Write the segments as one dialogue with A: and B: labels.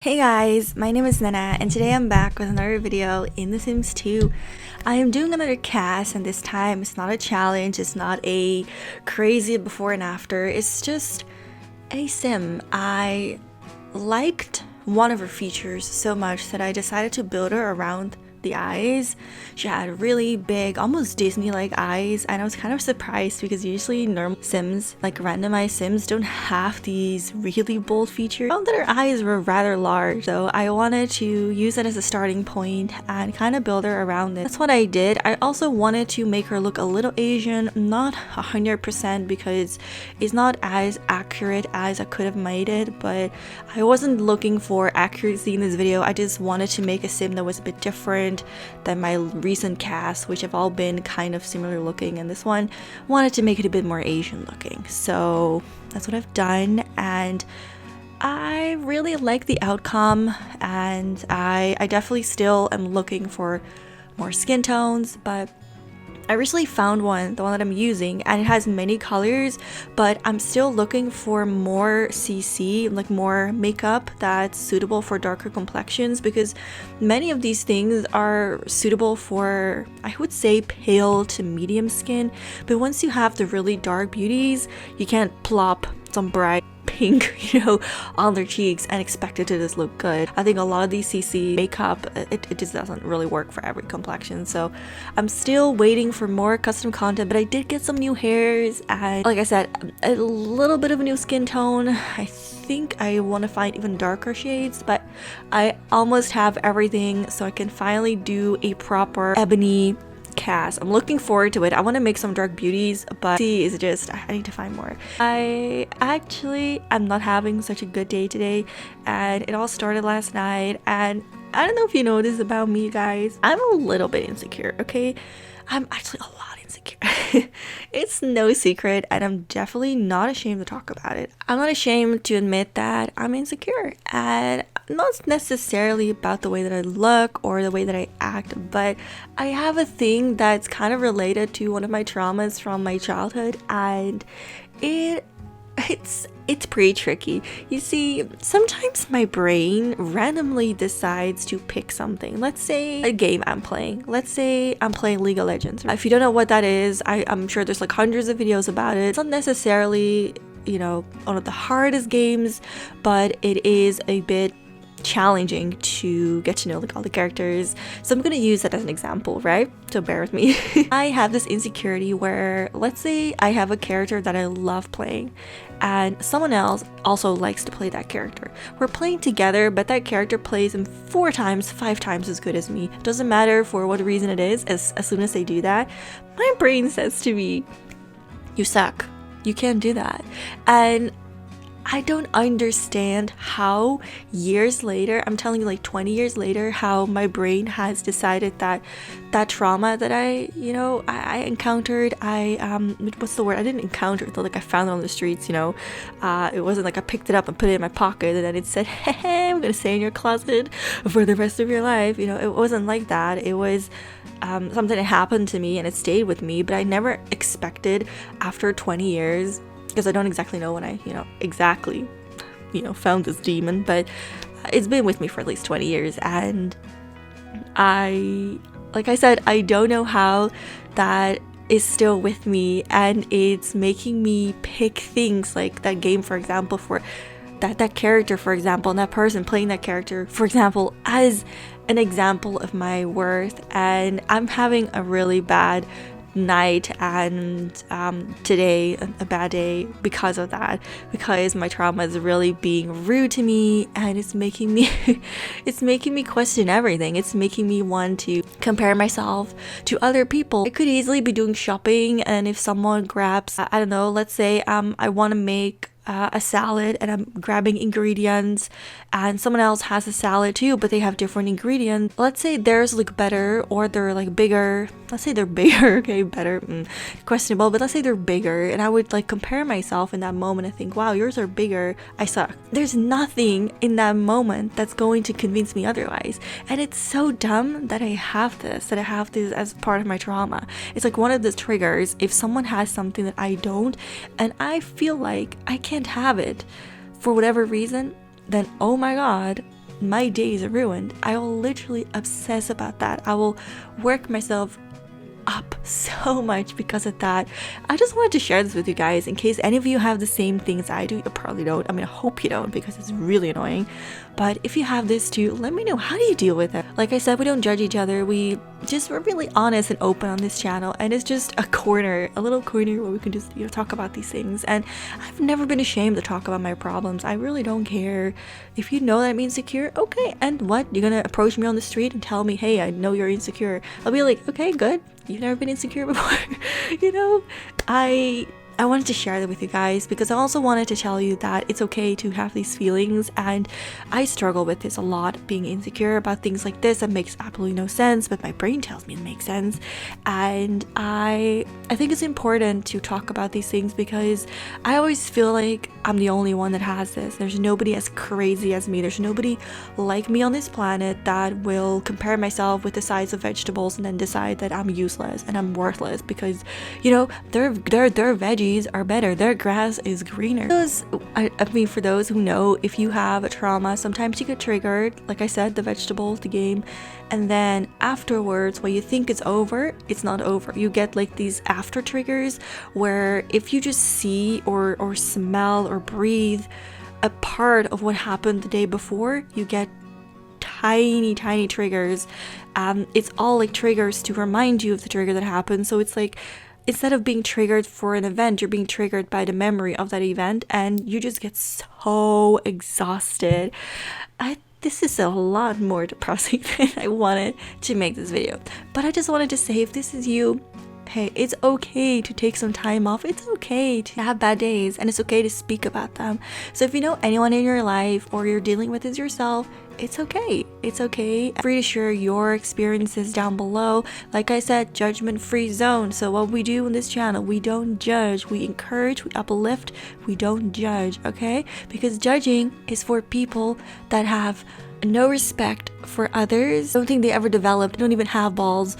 A: Hey guys, my name is Nenna and today I'm back with another video in The Sims 2. I am doing another cast and this time it's not a challenge, it's not a crazy before and after, it's just a sim. I liked one of her features so much that I decided to build her around the eyes. She had really big, almost Disney-like eyes, and I was kind of surprised because usually normal sims, like randomized sims, don't have these really bold features. I found that her eyes were rather large, so I wanted to use it as a starting point and kind of build her around it. That's what I did. I also wanted to make her look a little Asian, not 100% because it's not as accurate as I could have made it, but I wasn't looking for accuracy in this video. I just wanted to make a sim that was a bit different than my recent casts, which have all been kind of similar looking, and this one wanted to make it a bit more Asian looking. So that's what I've done, and I really like the outcome, and I definitely still am looking for more skin tones, but I recently found one, the one that I'm using, and it has many colors, but I'm still looking for more CC, like more makeup that's suitable for darker complexions, because many of these things are suitable for, I would say, pale to medium skin, but once you have the really dark beauties, you can't plop some bright pink, on their cheeks and expect it to just look good. I think a lot of these CC makeup, it just doesn't really work for every complexion. So I'm still waiting for more custom content, but I did get some new hairs and, like I said, a little bit of a new skin tone. I think I want to find even darker shades, but I almost have everything, so I can finally do a proper ebony cast. I'm looking forward to it. I want to make some dark beauties, but see, is just I need to find more. I'm not having such a good day today, and it all started last night, and I don't know if you know this about me, guys. I'm a little bit insecure, okay? I'm actually a lot insecure. It's no secret, and I'm definitely not ashamed to talk about it. I'm not ashamed to admit that I'm insecure, and not necessarily about the way that I look or the way that I act, but I have a thing that's kind of related to one of my traumas from my childhood, and it's pretty tricky. You see, sometimes my brain randomly decides to pick something. Let's say a game I'm playing. Let's say I'm playing League of Legends. If you don't know what that is, I'm sure there's like hundreds of videos about it. It's not necessarily, one of the hardest games, but it is a bit challenging to get to know like all the characters, so I'm gonna use that as an example, right? So bear with me. I have this insecurity where, let's say I have a character that I love playing and someone else also likes to play that character. We're playing together, but that character plays him 4 times, 5 times as good as me. Doesn't matter for what reason it is, as soon as they do that, my brain says to me, you suck, you can't do that. And I don't understand how years later, I'm telling you, like 20 years later, how my brain has decided that that trauma that I encountered, what's the word? I didn't encounter it, though, like I found it on the streets, it wasn't like I picked it up and put it in my pocket and then it said, hey, I'm gonna stay in your closet for the rest of your life. It wasn't like that. It was something that happened to me and it stayed with me, but I never expected after 20 years, because I don't exactly know when I, found this demon, but it's been with me for at least 20 years, and like I said, I don't know how that is still with me, and it's making me pick things like that game, for example, for that character, for example, and that person playing that character, for example, as an example of my worth. And I'm having a really bad night and today a bad day because of that, because my trauma is really being rude to me, and it's making me question everything. It's making me want to compare myself to other people. I could easily be doing shopping, and if someone grabs, I don't know, let's say I want to make a salad and I'm grabbing ingredients, and someone else has a salad too, but they have different ingredients. Let's say theirs look better, or they're like bigger. Let's say they're bigger, okay, better, questionable, but let's say they're bigger, and I would like compare myself in that moment and think, wow, yours are bigger, I suck. There's nothing in that moment that's going to convince me otherwise, and it's so dumb that I have this as part of my trauma. It's like one of the triggers. If someone has something that I don't, and I feel like I can't have it for whatever reason, then oh my god, my days are ruined, I will literally obsess about that. I will work myself up so much because of that. I just wanted to share this with you guys in case any of you have the same things I do. You probably don't. I mean, I hope you don't, because it's really annoying. But if you have this too, let me know, how do you deal with it? Like I said, we don't judge each other. We're really honest and open on this channel, and it's just a little corner where we can just, talk about these things. And I've never been ashamed to talk about my problems. I really don't care. If you know that I'm insecure, okay, and what? You're gonna approach me on the street and tell me, hey, I know you're insecure. I'll be like, okay, good. You've never been insecure before. I wanted to share that with you guys because I also wanted to tell you that it's okay to have these feelings, and I struggle with this a lot, being insecure about things like this that makes absolutely no sense, but my brain tells me it makes sense. And I think it's important to talk about these things because I always feel like I'm the only one that has this. There's nobody as crazy as me. There's nobody like me on this planet that will compare myself with the size of vegetables and then decide that I'm useless and I'm worthless because, their veggies are better, their grass is greener. For those who know, if you have a trauma, sometimes you get triggered, like I said, the vegetables, the game, and then afterwards, when you think it's over, it's not over. You get like these after triggers where if you just see or smell or breathe a part of what happened the day before, you get tiny triggers. It's all like triggers to remind you of the trigger that happened. So it's like, instead of being triggered for an event, you're being triggered by the memory of that event, and you just get so exhausted. This is a lot more depressing than I wanted to make this video. But I just wanted to say, if this is you, hey, it's okay to take some time off. It's okay to have bad days, and it's okay to speak about them. So if you know anyone in your life or you're dealing with this yourself, it's okay. It's okay. Free to share your experiences down below. Like I said, judgment-free zone. So what we do on this channel, we don't judge. We encourage, we uplift, we don't judge, okay? Because judging is for people that have no respect for others. I don't think they ever developed, they don't even have balls.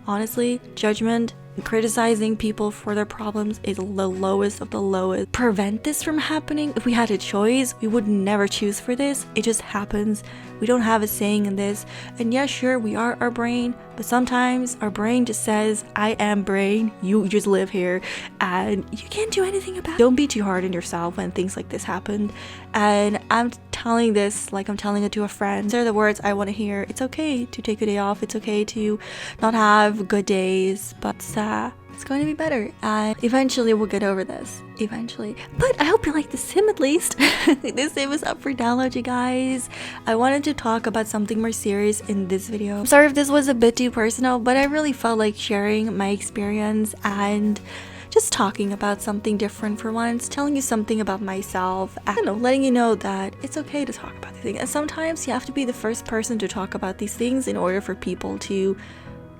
A: Honestly, judgment, criticizing people for their problems is the lowest of the lowest. Prevent this from happening. If we had a choice, we would never choose for this. It just happens. We don't have a saying in this. And yeah, sure, we are our brain, but sometimes our brain just says, I am brain, you just live here, and you can't do anything about it. Don't be too hard on yourself when things like this happen. And I'm telling this like I'm telling it to a friend. These are the words I want to hear. It's okay to take a day off. It's okay to not have good days, but it's going to be better, and eventually we'll get over this. Eventually. But I hope you like the sim at least. This sim is up for download, you guys. I wanted to talk about something more serious in this video. I'm sorry if this was a bit too personal, but I really felt like sharing my experience and just talking about something different for once, telling you something about myself, and letting you know that it's okay to talk about these things. And sometimes you have to be the first person to talk about these things in order for people to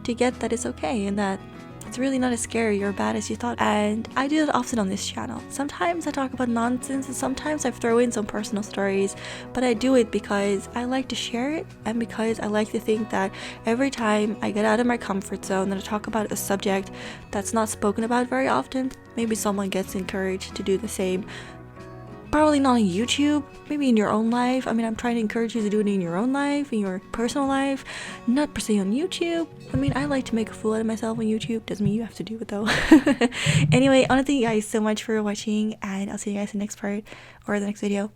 A: get that it's okay and that it's really not as scary or bad as you thought. And I do that often on this channel. Sometimes I talk about nonsense and sometimes I throw in some personal stories, but I do it because I like to share it and because I like to think that every time I get out of my comfort zone and I talk about a subject that's not spoken about very often, maybe someone gets encouraged to do the same. Probably not on YouTube, maybe in your own life. I mean, I'm trying to encourage you to do it in your own life, in your personal life, not per se on YouTube. I mean, I like to make a fool out of myself on YouTube. Doesn't mean you have to do it though. Anyway, I want to thank you guys so much for watching, and I'll see you guys in the next part or the next video.